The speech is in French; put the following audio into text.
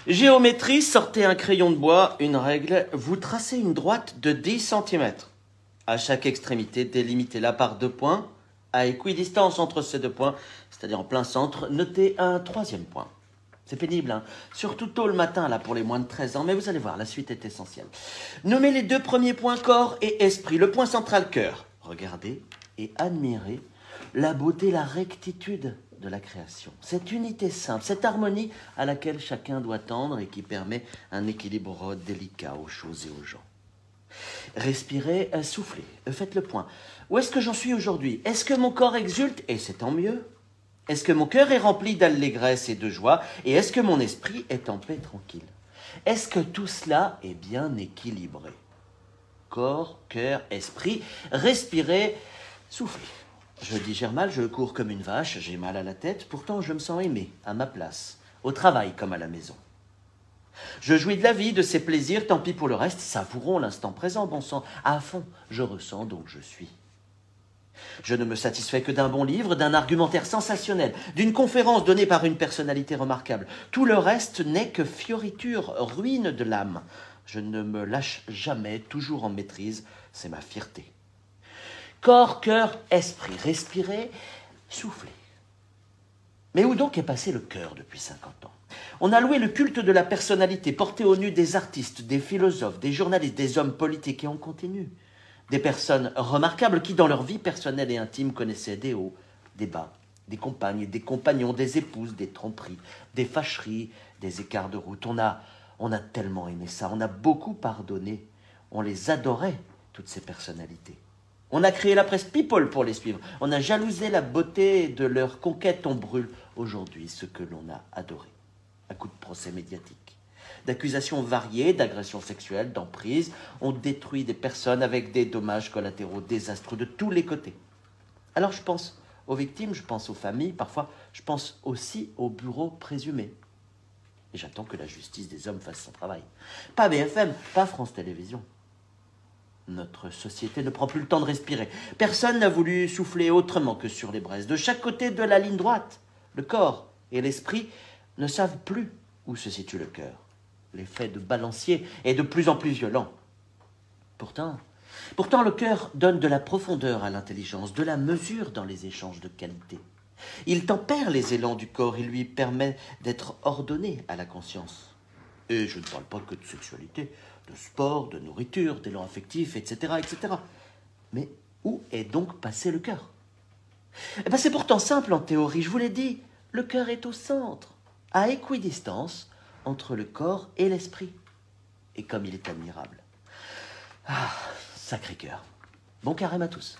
Géométrie, sortez un crayon de bois, une règle, vous tracez une droite de 10 cm. À chaque extrémité, délimitez-la par 2 points. À équidistance entre ces 2 points, c'est-à-dire en plein centre, notez un 3e point. C'est pénible, hein, surtout tôt le matin là pour les moins de 13 ans, mais vous allez voir, la suite est essentielle. Nommez les 2 premiers points corps et esprit. Le point central cœur. Regardez et admirez la beauté, la rectitude de la création. Cette unité simple, cette harmonie à laquelle chacun doit tendre et qui permet un équilibre délicat aux choses et aux gens. Respirez, soufflez, faites le point. Où est-ce que j'en suis aujourd'hui? Est-ce que mon corps exulte? Et c'est tant mieux. Est-ce que mon cœur est rempli d'allégresse et de joie? Et est-ce que mon esprit est en paix tranquille? Est-ce que tout cela est bien équilibré? Corps, cœur, esprit, respirez, soufflez. Je digère mal, je cours comme une vache, j'ai mal à la tête, pourtant je me sens aimé, à ma place, au travail comme à la maison. Je jouis de la vie, de ses plaisirs, tant pis pour le reste, savourons l'instant présent, bon sang, à fond, je ressens donc je suis. Je ne me satisfais que d'un bon livre, d'un argumentaire sensationnel, d'une conférence donnée par une personnalité remarquable. Tout le reste n'est que fioriture, ruine de l'âme. Je ne me lâche jamais, toujours en maîtrise, c'est ma fierté. Corps, cœur, esprit, respirez, soufflez. Mais où donc est passé le cœur depuis 50 ans? On a loué le culte de la personnalité, porté au nu des artistes, des philosophes, des journalistes, des hommes politiques, et on continue. Des personnes remarquables qui, dans leur vie personnelle et intime, connaissaient des hauts, des bas, des compagnes, des compagnons, des épouses, des tromperies, des fâcheries, des écarts de route. On a tellement aimé ça, on a beaucoup pardonné, on les adorait, toutes ces personnalités. On a créé la presse People pour les suivre. On a jalousé la beauté de leur conquête. On brûle aujourd'hui ce que l'on a adoré, à coups de procès médiatiques, d'accusations variées, d'agressions sexuelles, d'emprise. On détruit des personnes avec des dommages collatéraux désastreux de tous les côtés. Alors je pense aux victimes, je pense aux familles, parfois je pense aussi aux bureaux présumés. Et j'attends que la justice des hommes fasse son travail. Pas BFM, pas France Télévisions. Notre société ne prend plus le temps de respirer. Personne n'a voulu souffler autrement que sur les braises. De chaque côté de la ligne droite, le corps et l'esprit ne savent plus où se situe le cœur. L'effet de balancier est de plus en plus violent. Pourtant, le cœur donne de la profondeur à l'intelligence, de la mesure dans les échanges de qualité. Il tempère les élans du corps, il lui permet d'être ordonné à la conscience. Et je ne parle pas que de sexualité, de sport, de nourriture, d'élan affectif, etc., etc. Mais où est donc passé le cœur? Eh bien, c'est pourtant simple en théorie, je vous l'ai dit. Le cœur est au centre, à équidistance entre le corps et l'esprit. Et comme il est admirable. Ah, sacré cœur. Bon carême à tous.